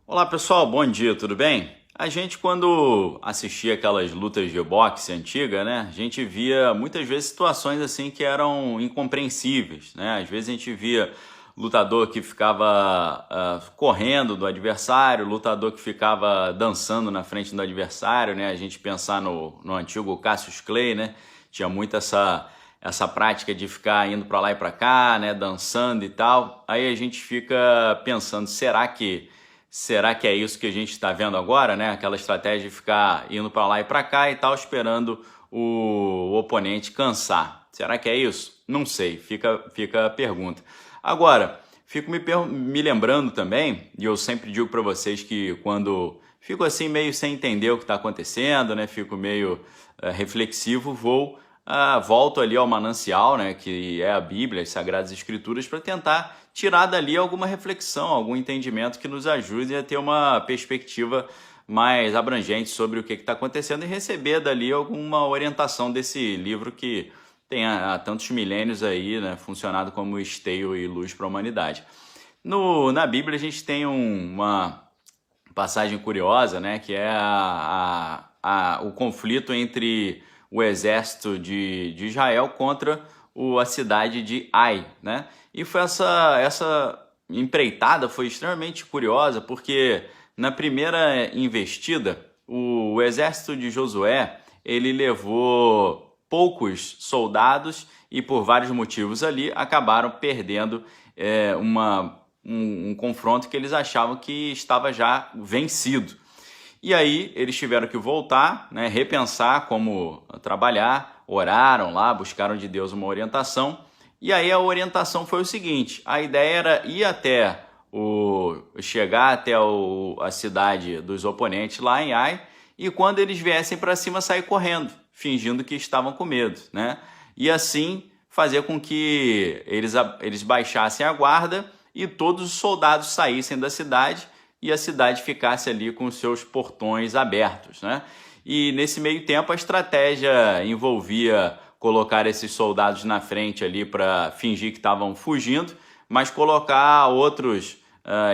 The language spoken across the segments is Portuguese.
Olá pessoal, bom dia, tudo bem? A gente quando assistia aquelas lutas de boxe antiga, né? A gente via muitas vezes situações assim que eram incompreensíveis, né? Às vezes a gente via lutador que ficava correndo do adversário, lutador que ficava dançando na frente do adversário, né? A gente pensar no antigo Cassius Clay, né? Tinha muito essa prática de ficar indo para lá e para cá, né? Dançando e tal. Aí a gente fica pensando, será que é isso que a gente está vendo agora, né? Aquela estratégia de ficar indo para lá e para cá e tal, esperando o oponente cansar. Será que é isso? Não sei, fica a pergunta. Agora, fico me lembrando também, e eu sempre digo para vocês que quando fico assim meio sem entender o que está acontecendo, né? Fico meio reflexivo, volto ali ao manancial, né, que é a Bíblia, as Sagradas Escrituras, para tentar tirar dali alguma reflexão, algum entendimento que nos ajude a ter uma perspectiva mais abrangente sobre o que está acontecendo e receber dali alguma orientação desse livro que tem há tantos milênios aí, né, funcionado como esteio e luz para a humanidade. Na Bíblia a gente tem uma passagem curiosa, né, que é o conflito entre o exército de Israel contra a cidade de Ai, né? E foi essa empreitada foi extremamente curiosa, porque na primeira investida, o exército de Josué, ele levou poucos soldados e por vários motivos ali acabaram perdendo um confronto que eles achavam que estava já vencido. E aí eles tiveram que voltar, né, repensar como trabalhar, oraram lá, buscaram de Deus uma orientação. E aí a orientação foi o seguinte: a ideia era ir até chegar até a cidade dos oponentes lá em Ai, e quando eles viessem para cima sair correndo, fingindo que estavam com medo, né? E assim fazer com que eles baixassem a guarda e todos os soldados saíssem da cidade e a cidade ficasse ali com seus portões abertos, né? E nesse meio tempo a estratégia envolvia colocar esses soldados na frente ali para fingir que estavam fugindo, mas colocar outros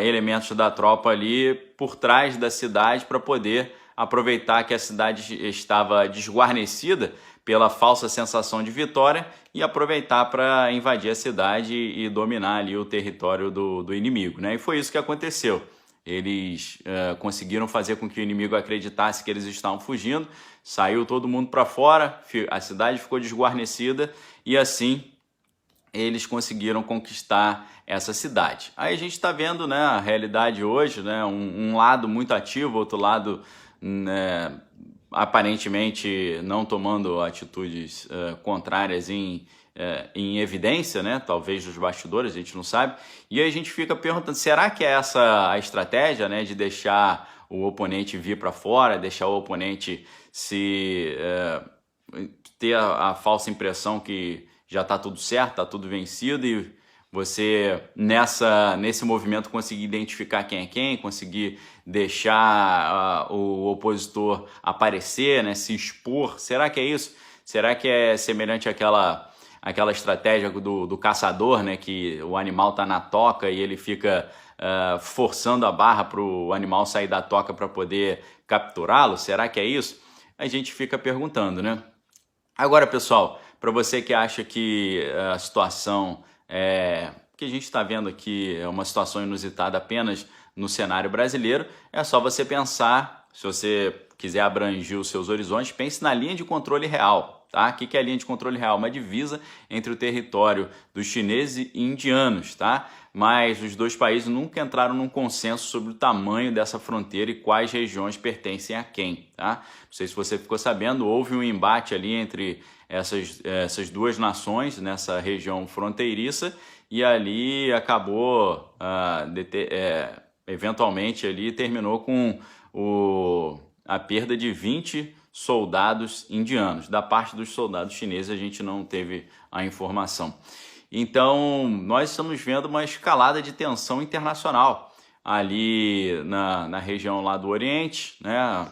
elementos da tropa ali por trás da cidade para poder aproveitar que a cidade estava desguarnecida pela falsa sensação de vitória e aproveitar para invadir a cidade e dominar ali o território do inimigo, né? E foi isso que aconteceu. Eles conseguiram fazer com que o inimigo acreditasse que eles estavam fugindo, saiu todo mundo para fora, a cidade ficou desguarnecida e assim eles conseguiram conquistar essa cidade. Aí a gente está vendo, né, a realidade hoje, né, um lado muito ativo, outro lado, né, aparentemente não tomando atitudes contrárias em evidência, né? Talvez dos bastidores, a gente não sabe. E aí a gente fica perguntando, será que é essa a estratégia, né, de deixar o oponente vir para fora, deixar o oponente ter a falsa impressão que já está tudo certo, está tudo vencido e você nesse movimento conseguir identificar quem é quem, conseguir deixar o opositor aparecer, né, se expor? Será que é isso? Será que é semelhante àquela estratégia do caçador, né, que o animal está na toca e ele fica forçando a barra para o animal sair da toca para poder capturá-lo? Será que é isso? A gente fica perguntando, né? Agora, pessoal, para você que acha que a situação que a gente está vendo aqui é uma situação inusitada apenas no cenário brasileiro, é só você pensar, se você quiser abranger os seus horizontes, pense na linha de controle real. Tá? O que é a linha de controle real? Uma divisa entre o território dos chineses e indianos, tá? Mas os dois países nunca entraram num consenso sobre o tamanho dessa fronteira e quais regiões pertencem a quem, tá? Não sei se você ficou sabendo, houve um embate ali entre essas duas nações nessa região fronteiriça e ali acabou, eventualmente ali terminou com a perda de 20 soldados indianos. Da parte dos soldados chineses a gente não teve a informação. Então nós estamos vendo uma escalada de tensão internacional ali na região lá do Oriente, né?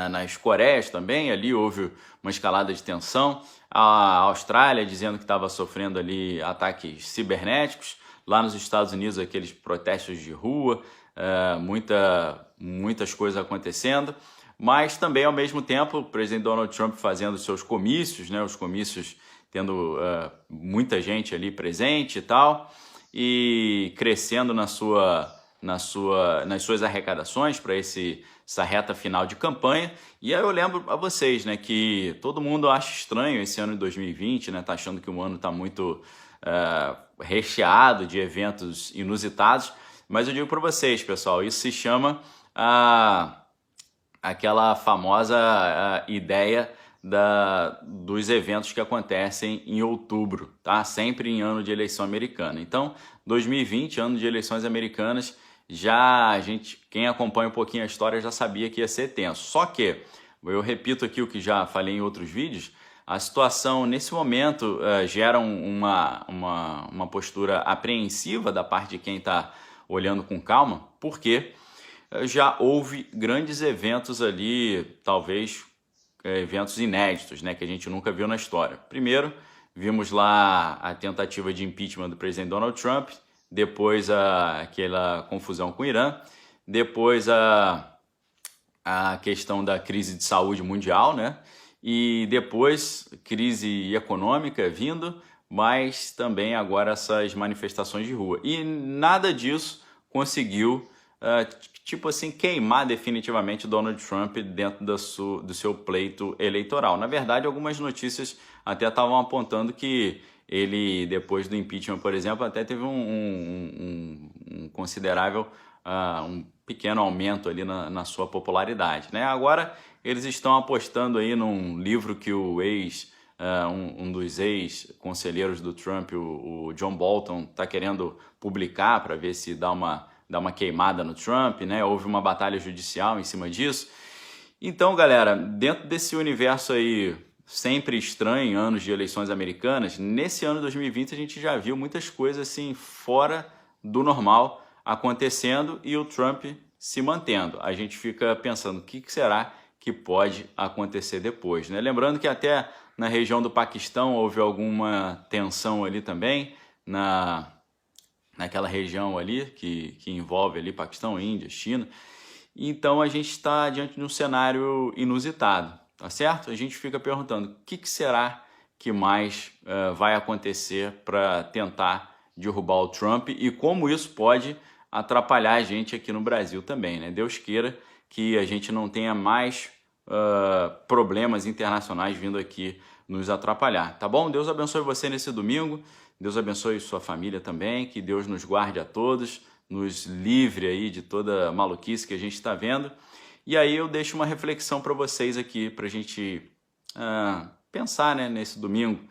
Nas Coreias também, ali houve uma escalada de tensão. A Austrália dizendo que estava sofrendo ali ataques cibernéticos. Lá nos Estados Unidos, aqueles protestos de rua, muitas coisas acontecendo, mas também, ao mesmo tempo, o presidente Donald Trump fazendo seus comícios, né, os comícios tendo muita gente ali presente e tal, e crescendo nas suas arrecadações para essa reta final de campanha. E aí eu lembro a vocês, né, que todo mundo acha estranho esse ano de 2020, né, tá achando que o ano tá muito recheado de eventos inusitados, mas eu digo para vocês, pessoal, isso se chama aquela famosa ideia dos eventos que acontecem em outubro, tá? Sempre em ano de eleição americana. Então, 2020, ano de eleições americanas, quem acompanha um pouquinho a história já sabia que ia ser tenso. Só que, eu repito aqui o que já falei em outros vídeos, a situação nesse momento gera uma postura apreensiva da parte de quem está olhando com calma, porque já houve grandes eventos ali, talvez eventos inéditos, né, que a gente nunca viu na história. Primeiro, vimos lá a tentativa de impeachment do presidente Donald Trump, depois aquela confusão com o Irã, depois a questão da crise de saúde mundial, né, e depois crise econômica vindo, mas também agora essas manifestações de rua. E nada disso conseguiu tipo assim, queimar definitivamente Donald Trump dentro do seu pleito eleitoral. Na verdade, algumas notícias até estavam apontando que ele, depois do impeachment, por exemplo, até teve um considerável, um pequeno aumento ali na sua popularidade, né? Agora, eles estão apostando aí num livro que um dos ex-conselheiros do Trump, o John Bolton, está querendo publicar para ver se dá uma queimada no Trump, né? Houve uma batalha judicial em cima disso. Então, galera, dentro desse universo aí sempre estranho em anos de eleições americanas, nesse ano de 2020 a gente já viu muitas coisas assim fora do normal acontecendo e o Trump se mantendo. A gente fica pensando o que será que pode acontecer depois, né? Lembrando que até na região do Paquistão houve alguma tensão ali também, naquela região ali que envolve ali Paquistão, Índia, China. Então a gente está diante de um cenário inusitado, tá certo? A gente fica perguntando o que será que mais vai acontecer para tentar derrubar o Trump e como isso pode atrapalhar a gente aqui no Brasil também, né? Deus queira que a gente não tenha mais problemas internacionais vindo aqui nos atrapalhar, tá bom? Deus abençoe você nesse domingo. Deus abençoe sua família também, que Deus nos guarde a todos, nos livre aí de toda maluquice que a gente está vendo. E aí eu deixo uma reflexão para vocês aqui, para a gente pensar, né, nesse domingo.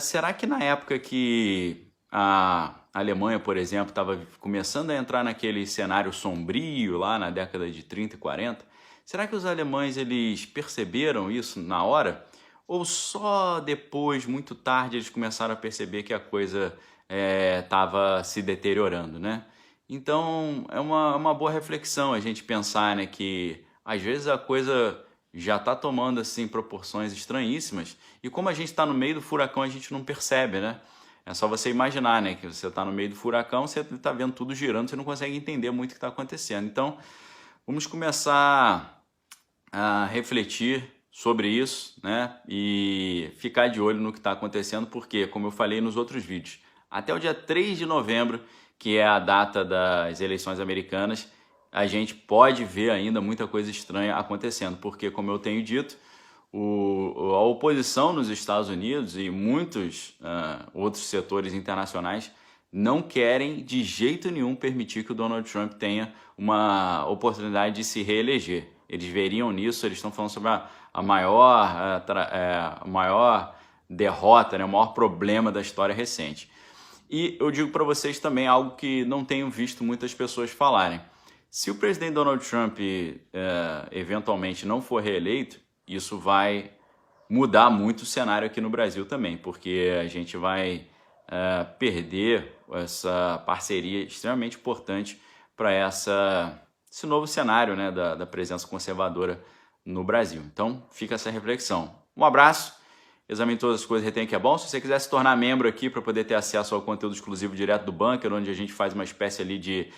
Será que na época que a Alemanha, por exemplo, estava começando a entrar naquele cenário sombrio lá na década de 30 e 40, será que os alemães eles perceberam isso na hora? Ou só depois, muito tarde, eles começaram a perceber que a coisa estava se deteriorando, né? Então, é uma boa reflexão a gente pensar, né, que às vezes a coisa já está tomando assim proporções estranhíssimas e como a gente está no meio do furacão, a gente não percebe, né? É só você imaginar, né, que você está no meio do furacão, você está vendo tudo girando, você não consegue entender muito o que está acontecendo. Então, vamos começar a refletir sobre isso, né? E ficar de olho no que está acontecendo, porque, como eu falei nos outros vídeos, até o dia 3 de novembro, que é a data das eleições americanas, a gente pode ver ainda muita coisa estranha acontecendo, porque, como eu tenho dito, a oposição nos Estados Unidos e muitos outros setores internacionais não querem de jeito nenhum permitir que o Donald Trump tenha uma oportunidade de se reeleger. Eles veriam nisso, eles estão falando sobre a maior derrota, né, o maior problema da história recente. E eu digo para vocês também algo que não tenho visto muitas pessoas falarem. Se o presidente Donald Trump eventualmente não for reeleito, isso vai mudar muito o cenário aqui no Brasil também, porque a gente vai perder essa parceria extremamente importante para esse novo cenário, né, da presença conservadora no Brasil. Então, fica essa reflexão. Um abraço Examine todas as coisas, retenha que é bom. Se você quiser se tornar membro aqui para poder ter acesso ao conteúdo exclusivo direto do Bunker, onde a gente faz uma espécie ali de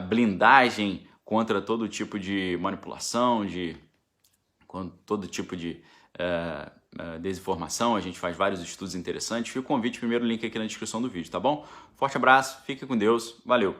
blindagem contra todo tipo de manipulação, com todo tipo de desinformação, a gente faz vários estudos interessantes. Fica o convite, primeiro link aqui na descrição do vídeo, tá bom? Forte abraço, fique com Deus, valeu!